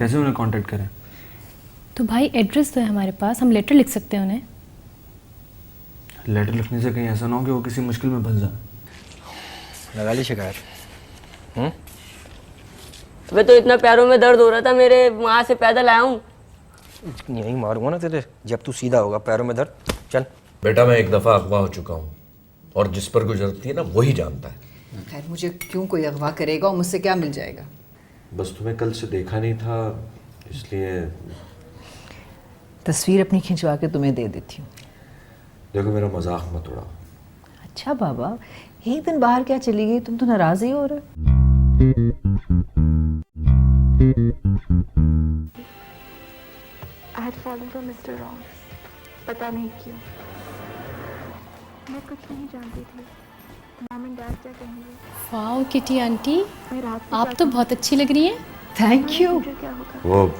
कैसे उन्हें कांटेक्ट करें? तो भाई एड्रेस तो है हमारे पास, हम लेटर लिख सकते हैं उन्हें। लेटर लिखने से कहीं ऐसा ना हो कि वो किसी मुश्किल में फंस जाए। लगा ली शिकायत? अबे तो इतना पैरों में दर्द हो रहा था मेरे, वहाँ से पैदल आया हूँ। यही मारूंगा ना तेरे जब तू सीधा होगा। पैरों में दर्द, चल। बेटा मैं एक दफ़ा अगवा हो चुका हूँ और जिस पर गुजरती है ना वही जानता है। खैर मुझे क्यों कोई अगवा करेगा और मुझसे क्या मिल जाएगा? बस तुम्हें कल से देखा नहीं था इसलिए। तस्वीर अपनी खिंचवा के तुम्हें दे देती हूँ। देखो मेरा मजाक मत उड़ाओ। अच्छा बाबा, एक दिन बाहर क्या चली गई, तुम तो नाराज ही हो रहे। I had fallen for Mr. Wrong. पता नहीं क्यों। मैं कुछ नहीं जानती थी। मॉम एंड डैड क्या कहेंगे? वाओ किटी आंटी, मैं रात को आप तो बहुत अच्छी लग रही हैं। Thank you. मुझे क्या होगा? वो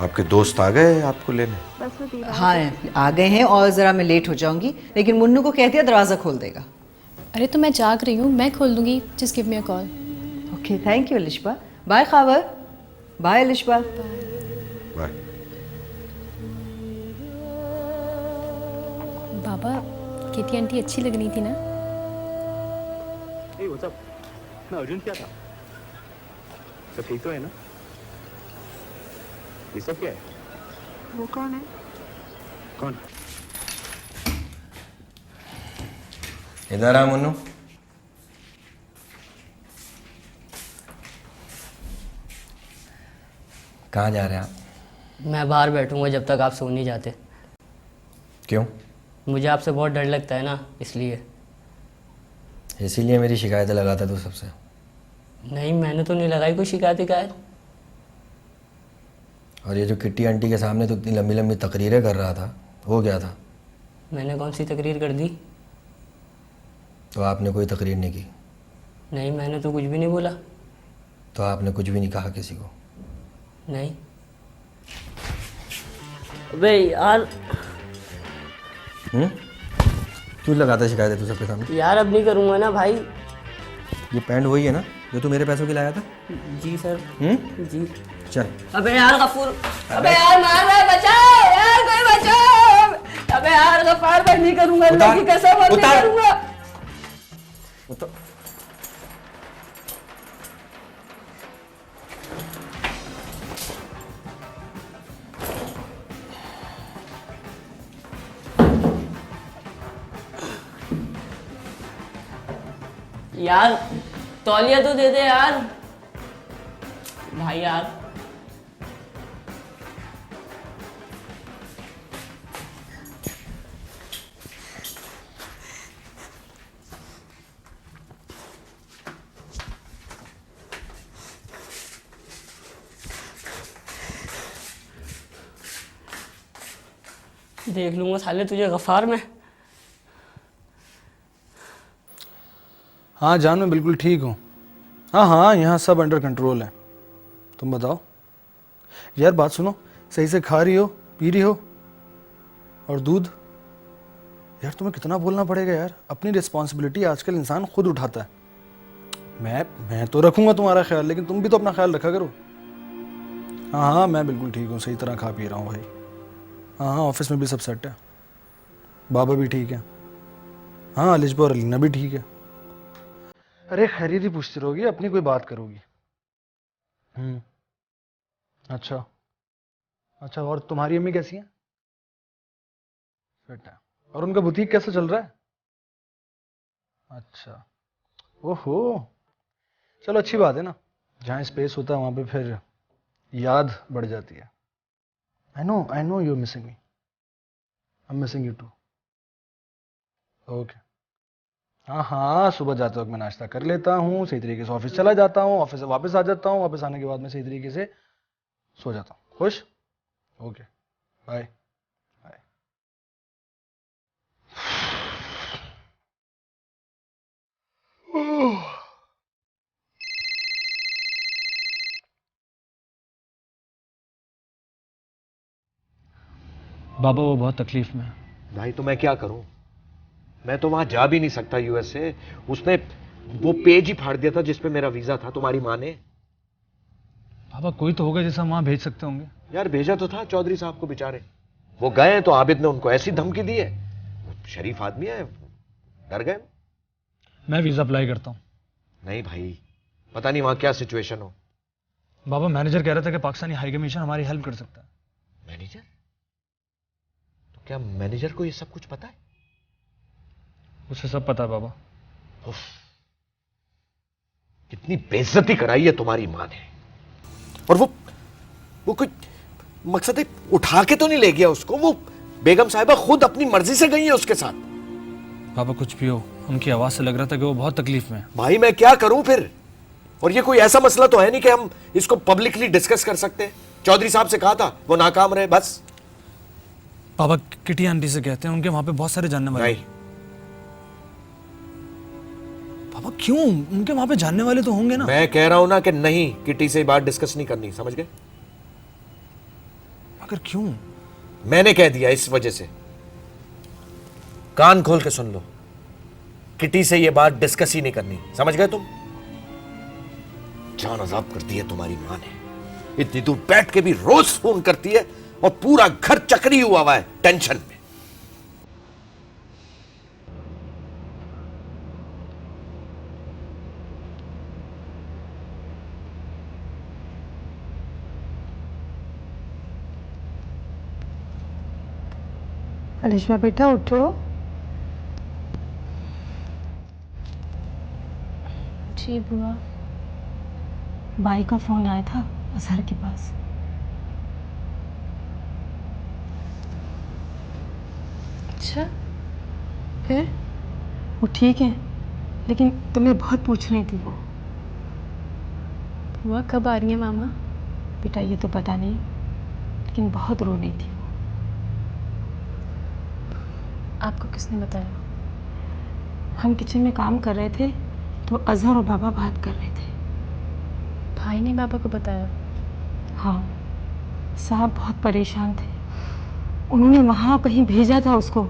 आपके दोस्त आ गए आपको लेने? बस वो दीवार हाँ आ गए हैं और ज़रा मैं लेट हो जाऊंगी, लेकिन मुन्नू को कहती है दरवाज़ा खोल देगा। अरे तो मैं जाग रही हूँ, मैं खोल दूंगी, just give me a call. Okay thank you Alishba. Bye Khawar. Bye Alishba. Bye. बाबा किटी आंटी अच्छी लग रही थी ना? Hey, what's up? ना अर्जुन क्या था? सब ठीक तो है ना? ये सब क्या है? वो कौन है? कौन? इधर आ मुन्नू। कहाँ जा रहे हैं आप? मैं बाहर बैठूंगा जब तक आप सो नहीं जाते। क्यों? मुझे आपसे बहुत डर लगता है ना, इसलिए। इसीलिए मेरी शिकायतें लगाता तू सबसे? नहीं, मैंने तो नहीं लगाई कोई शिकायत। और ये जो किट्टी आंटी के सामने तो इतनी लंबी लंबी तकरीरें कर रहा था, वो क्या था? मैंने कौन सी तकरीर कर दी? तो आपने कोई तकरीर नहीं की? नहीं, मैंने तो कुछ भी नहीं बोला। तो आपने कुछ भी नहीं कहा किसी को? नहीं। अबे यार। क्यों लगाता शिकायतें तू सबके सामने? यार अब नहीं करूँगा ना भाई। ये पैंट वही है ना जो तू मेरे पैसों की लाया था? जी सर। जी। चल। अबे यार गफूर, अबे यार मार रहा है, बचाओ यार, कोई बचाओ। अबे यार गफार, मैं नहीं करूँगा, अल्लाह की कसम मैं नहीं करूँगा। यार तौलिया तो दे दे यार भाई यार। देख लूंगा साले तुझे गफार में। हाँ जान, मैं बिल्कुल ठीक हूँ। हाँ हाँ, यहाँ सब अंडर कंट्रोल है। तुम बताओ यार, बात सुनो, सही से खा रही हो, पी रही हो? और दूध? यार तुम्हें कितना बोलना पड़ेगा यार, अपनी रिस्पॉन्सिबिलिटी आजकल इंसान खुद उठाता है। मैं तो रखूँगा तुम्हारा ख्याल, लेकिन तुम भी तो अपना ख्याल रखा करो। हाँ हाँ, मैं बिल्कुल ठीक हूँ, सही तरह खा पी रहा हूँ भाई। हाँ हाँ, ऑफिस में भी सब सेट है, बाबा भी ठीक है। हाँ अलिशबा और अलीना भी ठीक है। अरे खैरियत ही पूछती रहोगी, अपनी कोई बात करोगी? अच्छा अच्छा, और तुम्हारी अम्मी कैसी हैं? फिट है। और उनका बुटीक कैसा चल रहा है? अच्छा, ओहो, चलो अच्छी बात है ना। जहाँ स्पेस होता है वहाँ पे फिर याद बढ़ जाती है। I know you are missing me, I am missing you too. Okay. हाँ हाँ, सुबह जाते वक्त मैं नाश्ता कर लेता हूँ, सही तरीके से ऑफिस चला जाता हूँ, ऑफिस से वापस आ जाता हूँ, वापस आने के बाद मैं सही तरीके से सो जाता हूँ। खुश? Okay, bye bye. बाबा वो बहुत तकलीफ में है। भाई तो मैं क्या करूं? मैं तो वहां जा भी नहीं सकता यूएस से। उसने वो पेज ही फाड़ दिया था जिसपे मेरा वीजा था, तुम्हारी माँ ने। पापा कोई तो होगा जिसे हम वहां भेज सकते होंगे। यार भेजा तो था चौधरी साहब को बेचारे, वो गए तो आबिद ने उनको ऐसी धमकी दी है। शरीफ आदमी है, डर गए। मैं वीजा अप्लाई करता हूँ। नहीं भाई, पता नहीं वहां क्या सिचुएशन हो। बाबा मैनेजर कह रहा था कि पाकिस्तानी हाई कमीशन हमारी हेल्प कर सकता है। मैनेजर? तो क्या मैनेजर को ये सब कुछ पता है? उसे सब पता है बाबा। उफ, कितनी बेइज्जती कराई है तुम्हारी मां ने। और वो कोई मकसद है, उठा के तो नहीं ले गया उसको, वो बेगम साहिबा खुद अपनी मर्जी से गई है उसके साथ। बाबा कुछ भी हो, उनकी आवाज से लग रहा था कि वो बहुत तकलीफ में है। भाई मैं क्या करूं फिर? और ये कोई ऐसा मसला तो है नहीं कि हम इसको पब्लिकली डिस्कस कर सकते हैं। चौधरी साहब से कहा था, वो नाकाम रहे बस। बाबा किटी आंटी से कहते हैं, उनके वहां पे बहुत सारे जानने वाले। नहीं, बाबा क्यों? उनके वहां पे जानने वाले तो होंगे ना। मैं कह रहा हूं ना कि नहीं, किटी से बात डिस्कस नहीं करनी, समझ गए? मगर क्यों? मैंने कह दिया इस वजह से। कान खोल के सुन लो, किटी से ये बात डिस्कस ही नहीं करनी, समझ गए तुम? जान अजाब करती है तुम्हारी मां ने, इतनी दूर बैठ के भी रोज फोन करती है और पूरा घर चकरी हुआ है टेंशन में। अलिशा बेटा उठो। जी बुआ। भाई का फोन आया था अजहर के पास। अच्छा, फिर वो ठीक है, लेकिन तुम्हें बहुत पूछ रही थी वो। बुआ कब आ रही है मामा? बेटा ये तो पता नहीं, लेकिन बहुत रो रही थी वो। आपको किसने बताया? हम किचन में काम कर रहे थे तो अजहर और बाबा बात कर रहे थे। भाई ने बाबा को बताया? हाँ, साहब बहुत परेशान थे। उन्होंने वहाँ कहीं भेजा था उसको,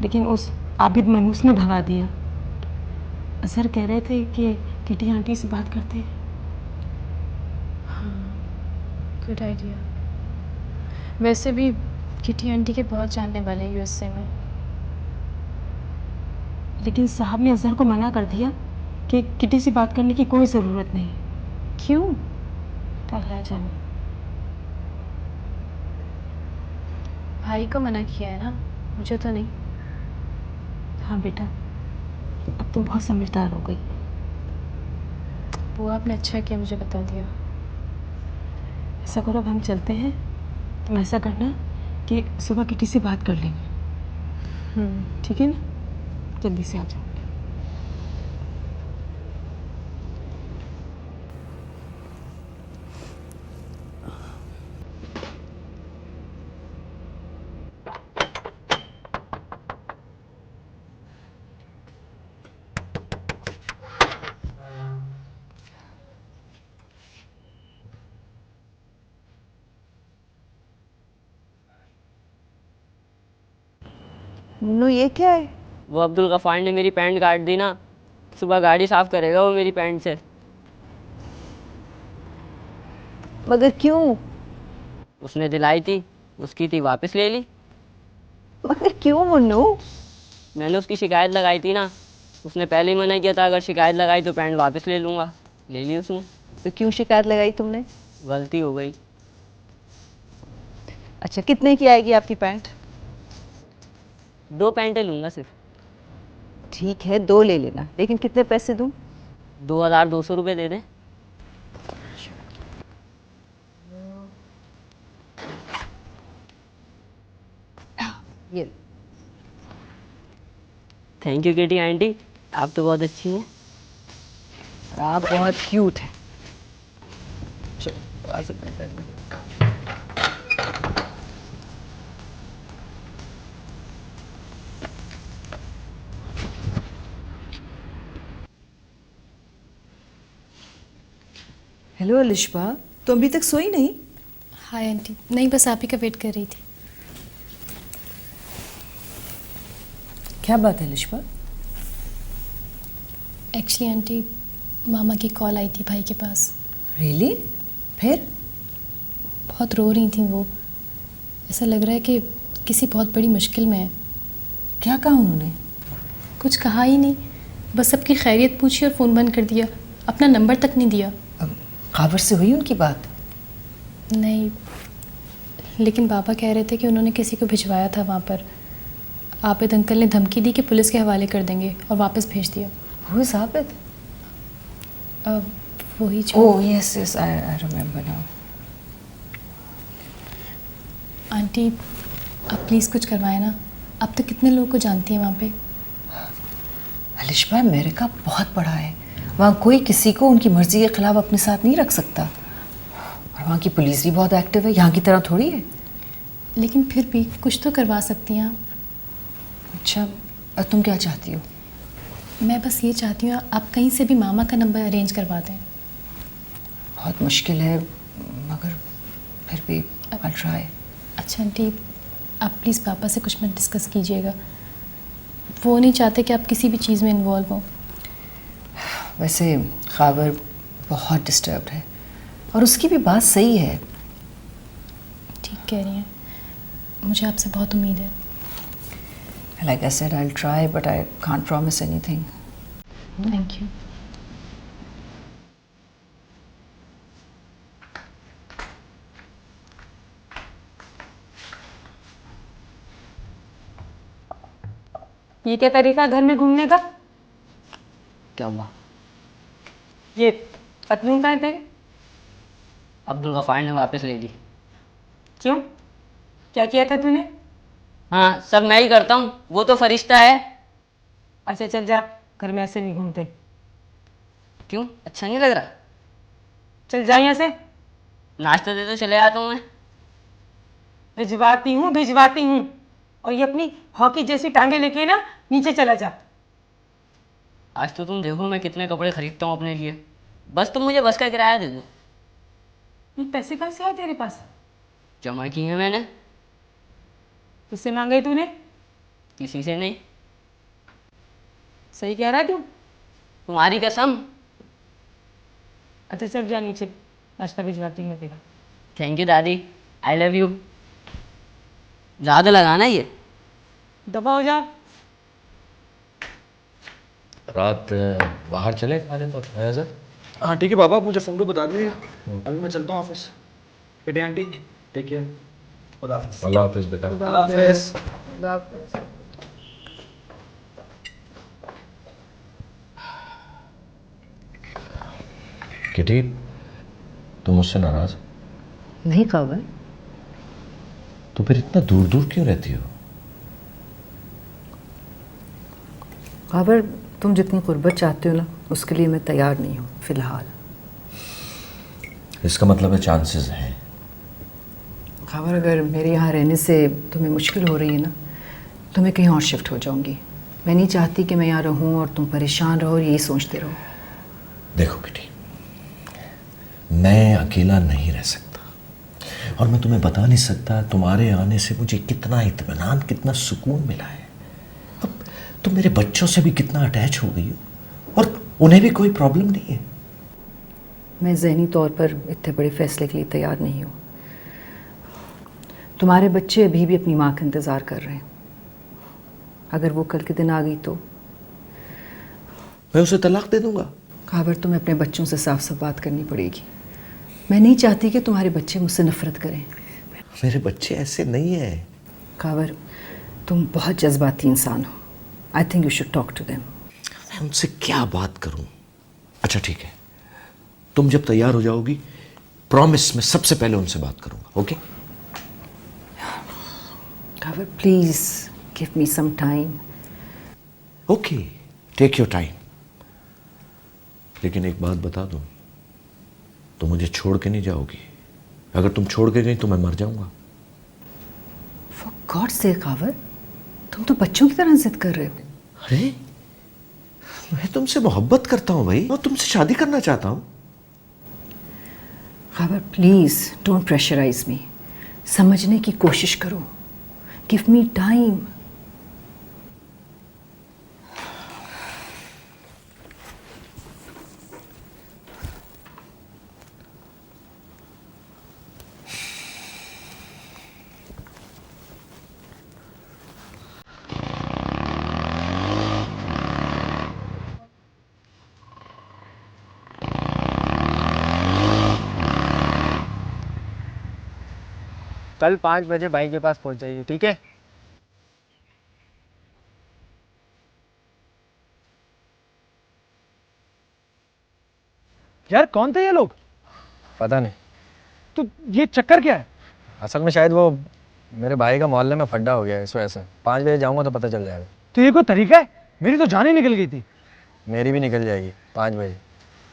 लेकिन उस आबिद मनूस ने भगा दिया। अजहर कह रहे थे कि किटी आंटी से बात करते हैं। Good idea. वैसे भी किटी आंटी के बहुत जानने वाले हैं यूएसए में। लेकिन साहब ने अजहर को मना कर दिया कि किटी से बात करने की कोई ज़रूरत नहीं। क्यों? तो अल्लाह जाने। भाई को मना किया है ना, मुझे तो नहीं। हाँ बेटा, अब तुम बहुत समझदार हो गई। बुआ आपने अच्छा किया मुझे बता दिया। ऐसा करो, अब हम चलते हैं। तुम ऐसा करना कि सुबह किटी से बात कर लेंगे, ठीक है ना? जल्दी से आ जाओ। मुन्नू ये क्या है? वो अब्दुल गफ़ार ने मेरी पैंट काट दी ना, सुबह गाड़ी साफ़ करेगा वो मेरी पैंट से। मगर क्यों? उसने दिलाई थी, उसकी थी, वापस ले ली। मगर क्यों मुन्नू? मैंने उसकी शिकायत लगाई थी ना, उसने पहले ही मना किया था अगर शिकायत लगाई तो पैंट वापस ले लूँगा। ले ली उसने। तो क्यों शिकायत लगाई तुमने? गलती हो गई। अच्छा, कितने की आएगी आपकी पैंट? 2 पैंटें लूँगा सिर्फ। ठीक है, 2 ले लेना, लेकिन कितने पैसे दूं? 2200 रुपये दे दें। ये लो। थैंक यू किटी आंटी, आप तो बहुत अच्छी हैं। और आप बहुत क्यूट हैं। चलो आ सकते हैं। हेलो अलिशा, तुम अभी तक सोई नहीं? हाय आंटी, नहीं बस आप ही का वेट कर रही थी। क्या बात है अलिशा? एक्चुअली आंटी, मामा की कॉल आई थी भाई के पास। रियली? फिर? बहुत रो रही थी वो। ऐसा लग रहा है कि किसी बहुत बड़ी मुश्किल में है। क्या कहा उन्होंने? कुछ कहा ही नहीं, बस सबकी खैरियत पूछी और फ़ोन बंद कर दिया, अपना नंबर तक नहीं दिया। काबर से हुई उनकी बात? नहीं, लेकिन पापा कह रहे थे कि उन्होंने किसी को भिजवाया था वहाँ पर। आबिद अंकल ने धमकी दी कि पुलिस के हवाले कर देंगे और वापस भेज दिया। Who is Abid? वही जो Oh yes, yes, I remember now. Aunty, आप प्लीज़ कुछ करवाएं ना। अब तक कितने लोगों को जानती हैं वहाँ पे? अलिशबा, अमेरिका बहुत बड़ा है, वहाँ कोई किसी को उनकी मर्जी के खिलाफ अपने साथ नहीं रख सकता। और वहाँ की पुलिस भी बहुत एक्टिव है, यहाँ की तरह थोड़ी है। लेकिन फिर भी कुछ तो करवा सकती हैं आप। अच्छा, और तुम क्या चाहती हो? मैं बस ये चाहती हूँ आप कहीं से भी मामा का नंबर अरेंज करवा दें। बहुत मुश्किल है, मगर फिर भी I'll try. अच्छा आंटी, आप प्लीज़ पापा से कुछ मत डिस्कस कीजिएगा। वो नहीं चाहते कि आप किसी भी चीज़ में इन्वॉल्व हो। वैसे खावर बहुत डिस्टर्ब्ड है और उसकी भी बात सही है। ठीक कह रही हैं, मुझे आपसे बहुत उम्मीद है। Like I said, I'll try, but I can't promise anything. Thank you. ये क्या तरीका घर में घूमने का? क्या हुआ? ये पतलून पहनते हैं? अब्दुल गफ़ार ने वापस ले ली। क्यों? क्या किया था तूने? हाँ, सब मैं ही करता हूँ, वो तो फरिश्ता है। अच्छा चल जा, घर में ऐसे नहीं घूमते। क्यों, अच्छा नहीं लग रहा? चल जा यहाँ से। नाश्ता दे तो चले आता हूँ मैं। भिजवाती हूँ और ये अपनी हॉकी जैसी टांगे लेके ना नीचे चला जा। आज तो तुम देखो मैं कितने कपड़े खरीदता हूँ अपने लिए। बस तुम मुझे बस का किराया दे दो। ये पैसे कहाँ से आए तेरे पास? जमा किए हैं मैंने। किससे मांगे तूने? किसी से नहीं। सही कह रहा है तू? तुम्हारी कसम। अच्छा चल जा नीचे, नाश्ता भिजवाती हूँ तेरा। थैंक यू दादी, आई लव यू। ज़्यादा लगाना ये। दबा हो जा। रात बाहर चले खाने तो है सर। हाँ ठीक है पापा, आप मुझे फ़ोन पे बता दीजिएगा। अभी मैं चलता हूँ ऑफिस। बेटे आंटी, टेक केयर। खुदा हाफिज़। अल्लाह हाफिज़ बेटा। अल्लाह हाफिज़। किटी, तुम मुझसे नाराज? नहीं खावर। तो फिर इतना दूर दूर क्यों रहती हो? खावर, तुम जितनी गुर्बत चाहते हो ना, उसके लिए मैं तैयार नहीं हूँ फिलहाल। इसका मतलब है चांसेस हैं। खावर, अगर मेरे यहाँ रहने से तुम्हें मुश्किल हो रही है ना, तो मैं कहीं और शिफ्ट हो जाऊँगी। मैं नहीं चाहती कि मैं यहाँ रहूँ और तुम परेशान रहो और यही सोचते रहो। देखो किटी, मैं अकेला नहीं रह सकता और मैं तुम्हें बता नहीं सकता तुम्हारे आने से मुझे कितना इत्मीनान, कितना सुकून मिला है। अब तुम मेरे बच्चों से भी कितना अटैच हो गई हो और उन्हें भी कोई प्रॉब्लम नहीं है। मैं ज़हनी तौर पर इतने बड़े फैसले के लिए तैयार नहीं हूँ। तुम्हारे बच्चे अभी भी अपनी माँ का इंतज़ार कर रहे हैं। अगर वो कल के दिन आ गई तो मैं उसे तलाक दे दूंगा। खाबर, तुम्हें अपने बच्चों से साफ साफ बात करनी पड़ेगी। मैं नहीं चाहती कि तुम्हारे बच्चे मुझसे नफरत करें। मेरे बच्चे ऐसे नहीं हैं। खाबर, तुम बहुत जज्बाती इंसान हो। I think you should talk to them. मैं उनसे क्या बात करूं? अच्छा ठीक है, तुम जब तैयार हो जाओगी, प्रॉमिस मैं सबसे पहले उनसे बात करूंगा। Okay? Khawar, please give me some time. Okay, take your time. लेकिन एक बात बता दूं, तुम मुझे छोड़ के नहीं जाओगी। अगर तुम छोड़ के गई तो मैं मर जाऊंगा। फॉर गॉड से खाबर, तुम तो बच्चों की तरह जिद कर रहे हो। अरे मैं तुमसे मोहब्बत करता हूं भाई, और तुमसे शादी करना चाहता हूं। खाबर, प्लीज डोंट प्रेशराइज मी। समझने की कोशिश करो। Give me time. कल 5 बजे भाई के पास पहुंच जाइए, ठीक है? यार कौन थे ये लोग? पता नहीं, तो ये चक्कर क्या है? असल में शायद वो मेरे भाई का मोहल्ले में फड्डा हो गया है, इस वजह से 5 बजे जाऊंगा तो पता चल जाएगा। तो ये कोई तरीका है? मेरी तो जान ही निकल गई थी। मेरी भी निकल जाएगी 5 बजे।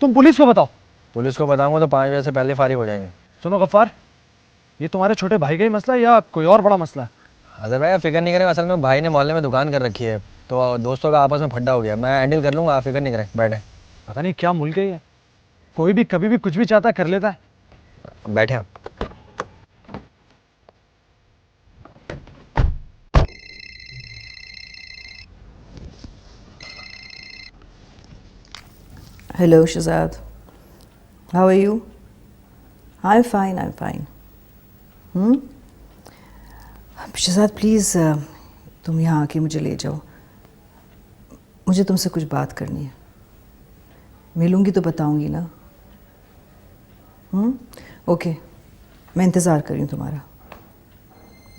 तुम पुलिस को बताओ। पुलिस को बताऊंगा तो 5 बजे से पहले फारिग हो जाएंगे। सुनो गफ्फार, ये तुम्हारे छोटे भाई का ही मसला है या कोई और बड़ा मसला है? अजहर भाई आप फिक्र नहीं करें, असल में भाई ने मोहल्ले में दुकान कर रखी है तो दोस्तों का आपस में फड्डा हो गया, मैं हैंडल कर लूँगा, आप फिक्र नहीं करें, बैठे। पता नहीं क्या मुल्क है ये, कोई भी कभी भी कुछ भी चाहता है कर लेता है। बैठे आप। Hello, Shazad. How are you? I'm fine, I'm fine. Shehzad please तुम यहाँ आके मुझे ले जाओ, मुझे तुमसे कुछ बात करनी है। मिलूंगी तो बताऊंगी ना। ओके, मैं इंतज़ार कर रही हूँ तुम्हारा।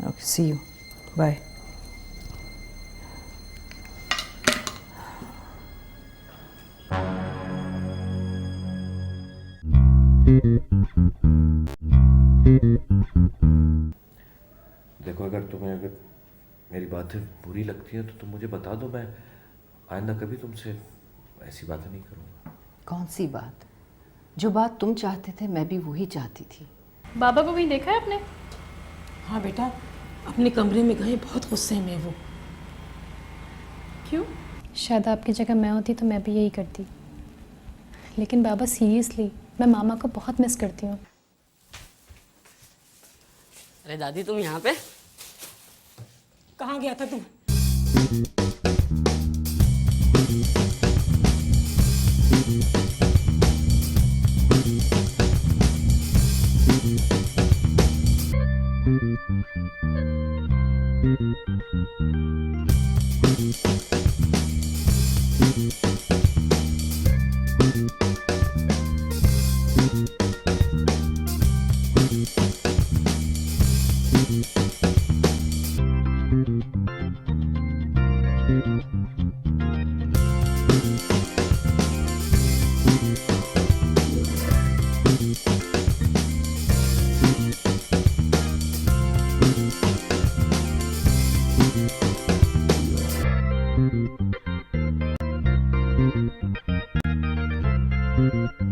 Okay, see you, bye. देखो, अगर मेरी बातें बुरी लगती हैं तो तुम मुझे बता दो, मैं आइंदा कभी तुमसे ऐसी बातें नहीं करूँगा। कौन सी बात? जो बात तुम चाहते थे मैं भी वही चाहती थी। बाबा को कहीं देखा है आपने? हाँ बेटा, अपने कमरे में गए, बहुत गुस्से में वो। क्यों? शायद आपकी जगह मैं होती तो मैं भी यही करती। लेकिन बाबा सीरियसली, मैं मामा को बहुत मिस करती हूँ। अरे दादी तुम यहाँ पे? कहाँ गया था तू? Thank you.